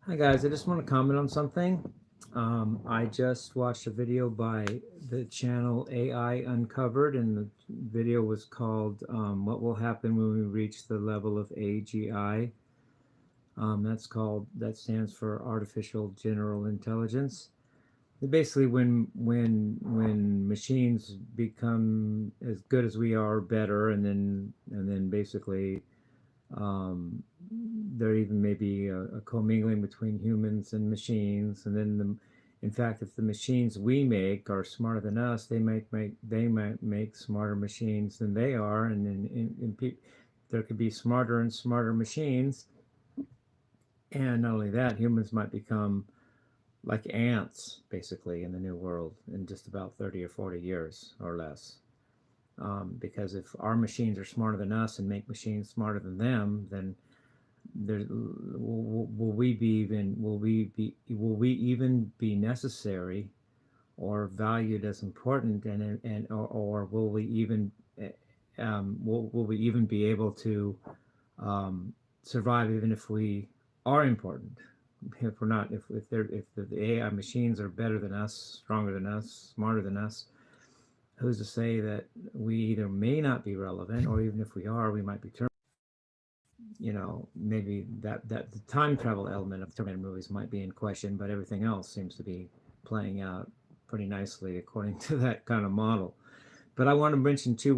Hi guys, I just want to comment on something. I just watched a video by the channel AI Uncovered, and the video was called "What Will Happen When We Reach the Level of AGI." That stands for Artificial General Intelligence. Basically, when machines become as good as we are, better, and then basically um, there even may be a commingling between humans and machines, and then in fact, if the machines we make are smarter than us, they might make smarter machines than they are, and then there could be smarter and smarter machines, and not only that, humans might become like ants, basically, in the new world in just about 30 or 40 years or less. Because if our machines are smarter than us and make machines smarter than them, then will we be even necessary or valued as important, or will we even will we even be able to um, survive even if we are important? If we're not, if the AI machines are better than us, stronger than us, smarter than us, who's to say that we either may not be relevant, or even if we are, we might be maybe that the time travel element of the Terminator movies might be in question, but everything else seems to be playing out pretty nicely according to that kind of model. But I want to mention two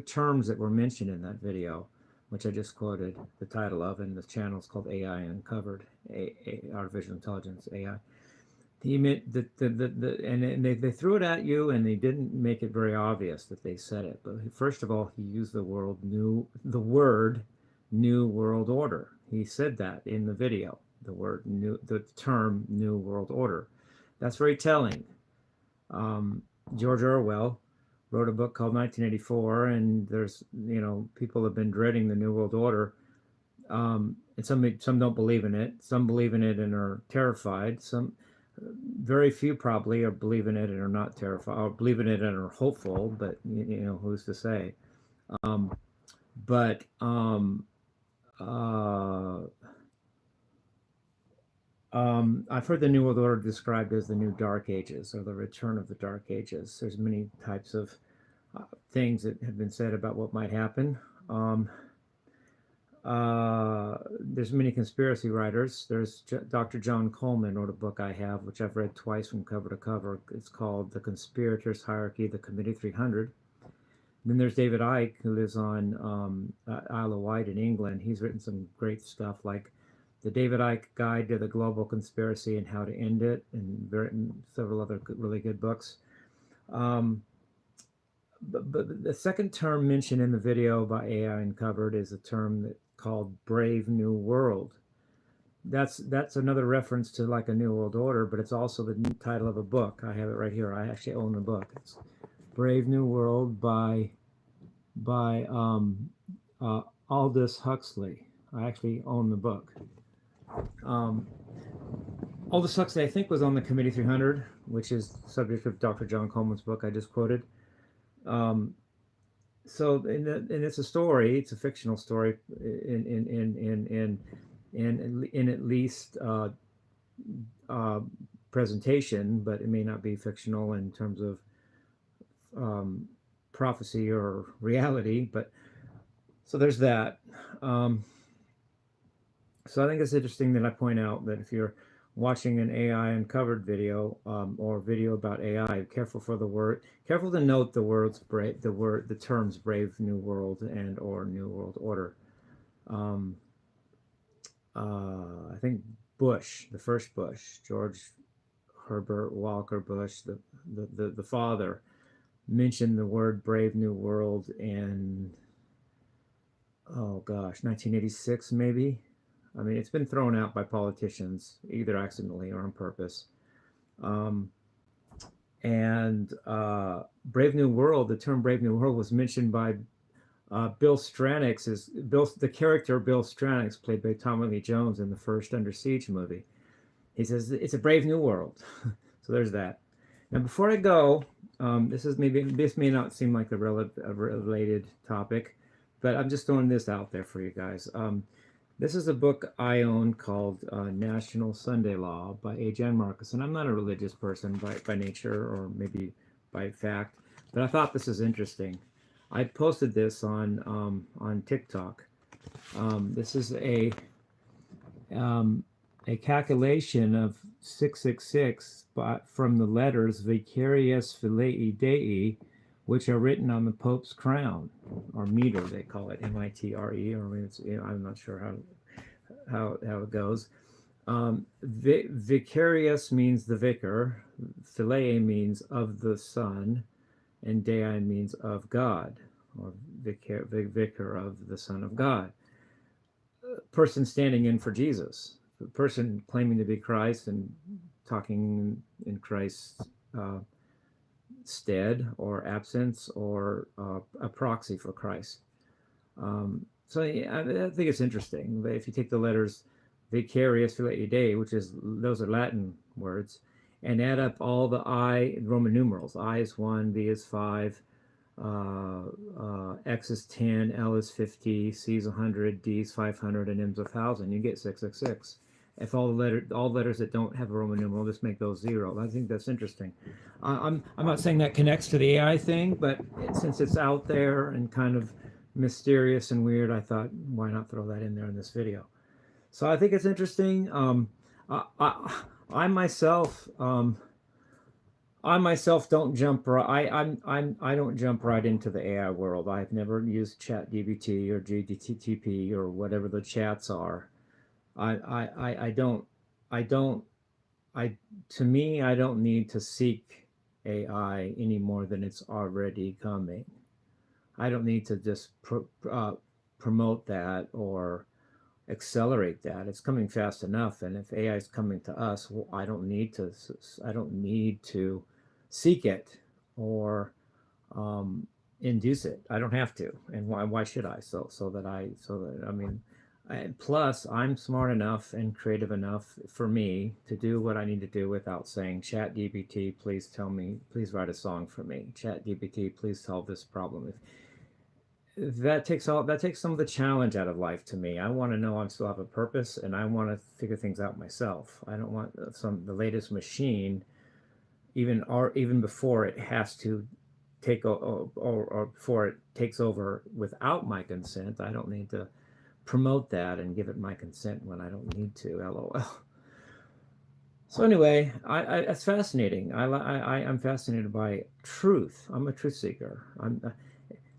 terms that were mentioned in that video, which I just quoted the title of, and the channel is called AI Uncovered, Artificial Intelligence AI. He meant and they threw it at you, and they didn't make it very obvious that they said it. But first of all, he used the word New World Order. He said that in the video, the term New World Order. That's very telling. George Orwell wrote a book called 1984, and there's people have been dreading the New World Order. And some don't believe in it. Some believe in it and are terrified. Some Very few probably are believe in it and are not terrified, or believe in it and are hopeful. But who's to say? Um, but uh, I've heard the New World Order described as the new Dark Ages, or the return of the Dark Ages. There's many types of things that have been said about what might happen. Um, there's many conspiracy writers. There's Dr. John Coleman wrote a book I have, which I've read twice from cover to cover. It's called The Conspirators' Hierarchy, the Committee 300. Then there's David Icke, who lives on Isle of Wight in England. He's written some great stuff like The David Icke Guide to the Global Conspiracy and How to End It, and written several other really good books. Um, but the second term mentioned in the video by AI Uncovered is a term that called Brave New World. That's another reference to like a New World Order, but it's also the title of a book. I have it right here. I actually own the book. It's Brave New World by Aldous Huxley. I actually own the book. Um, Aldous Huxley, I think, was on the Committee 300, which is the subject of Dr. John Coleman's book I just quoted. Um, and it's a story. It's a fictional story in at least uh, presentation, but it may not be fictional in terms of um, prophecy or reality. But so there's that. Um, so I think it's interesting that I point out that if you're watching an AI uncovered video, or video about AI, careful to note the terms "brave new world" and "or new world order." Um, I think Bush, the first Bush, George Herbert Walker Bush, the father, mentioned the word "brave new world" in, oh gosh, 1986 maybe. I mean, it's been thrown out by politicians, either accidentally or on purpose. Um, and Brave New World, the term Brave New World was mentioned by Bill Stranix, the character Bill Stranix, played by Tommy Lee Jones in the first Under Siege movie. He says it's a brave new world. So there's that. Now, before I go, this may not seem like a related topic, but I'm just throwing this out there for you guys. This is a book I own called National Sunday Law by AGI Marcus. And I'm not a religious person by nature, or maybe by fact, but I thought this is interesting. I posted this on TikTok. This is um, a calculation of 666 from the letters Vicarius Filii Dei, which are written on the Pope's crown, or mitre, they call it, mitre, or maybe it's, I'm not sure how it goes. Vicarius means the vicar, Filii means of the Son, and Dei means of God, or vicar of the Son of God. Person standing in for Jesus, the person claiming to be Christ and talking in Christ's stead or absence, or a proxy for Christ. So yeah, I think it's interesting. If you take the letters Vicarius Filii Dei, which is, those are Latin words, and add up all the I Roman numerals. I is 1, B is 5, X is 10, L is 50, C is 100, D is 500, and M is 1,000. You get 666. If all letters that don't have a Roman numeral, just make those 0. I think that's interesting. I'm not saying that connects to the AI thing, but since it's out there and kind of mysterious and weird, I thought, why not throw that in there in this video? So I think it's interesting. I myself don't jump right. I don't jump right into the AI world. I've never used ChatGPT or GTTP or whatever the chats are. I don't I don't I to me, I don't need to seek AI any more than it's already coming. I don't need to just promote that or accelerate that. It's coming fast enough, and if AI is coming to us, well, I don't need to seek it or induce it. I don't have to, and why should I? I mean, plus I'm smart enough and creative enough for me to do what I need to do without saying, Chat GPT, please write a song for me. Chat GPT, please solve this problem. If that takes some of the challenge out of life to me. I want to know I still have a purpose, and I want to figure things out myself. I don't want the latest machine, even before it has to or before it takes over without my consent. I don't need to promote that and give it my consent when I don't need to. LOL. So anyway, it's fascinating. I'm fascinated by truth. I'm a truth seeker.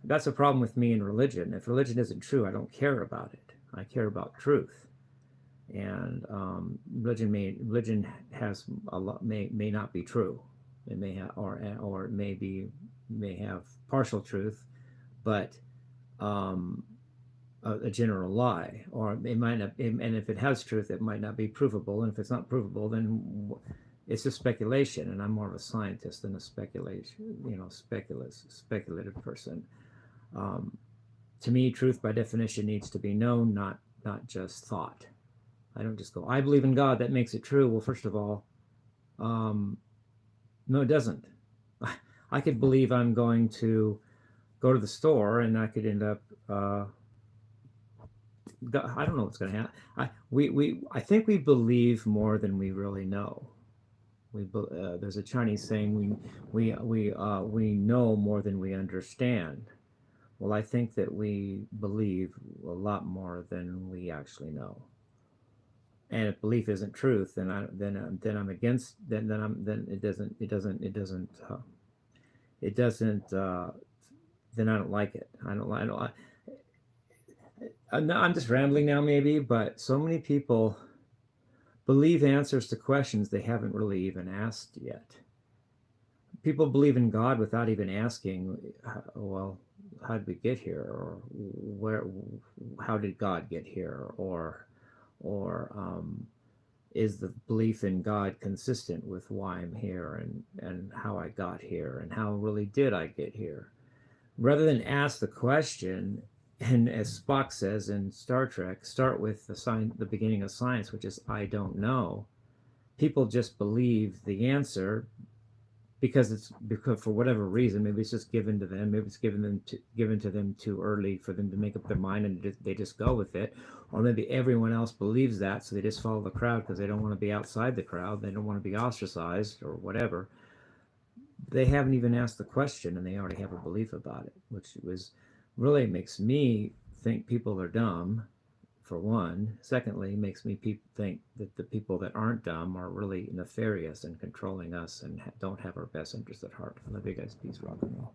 That's a problem with me in religion. If religion isn't true, I don't care about it. I care about truth. And religion has a lot, may not be true. It may have, or may have partial truth, but a general lie, or it might not. And if it has truth, it might not be provable. And if it's not provable, then it's just speculation. And I'm more of a scientist than a speculative person. To me, truth by definition needs to be known, not just thought. I don't just go, I believe in God, that makes it true. Well, first of all, no, it doesn't. I could believe I'm going to go to the store, and I could end up, I don't know what's going to happen. I think we believe more than we really know. There's a Chinese saying, we know more than we understand. Well, I think that we believe a lot more than we actually know. And if belief isn't truth, then I'm against. Then it doesn't. Then I don't like it. I'm just rambling now, maybe, but so many people believe answers to questions they haven't really even asked yet. People believe in God without even asking, well, how did we get here, or how did God get here, or is the belief in God consistent with why I'm here, and how I got here, and how really did I get here? Rather than ask the question, and as Spock says in Star Trek, start with the beginning of science, which is I don't know. People just believe the answer because for whatever reason, maybe it's just given to them, maybe it's given to them too early for them to make up their mind, and they just go with it, or maybe everyone else believes that, so they just follow the crowd because they don't want to be outside the crowd, they don't want to be ostracized or whatever. They haven't even asked the question, and they already have a belief about it, which was really makes me think people are dumb, for one. Secondly, makes me think that the people that aren't dumb are really nefarious and controlling us and don't have our best interest at heart. I love you guys. Peace, rock and roll.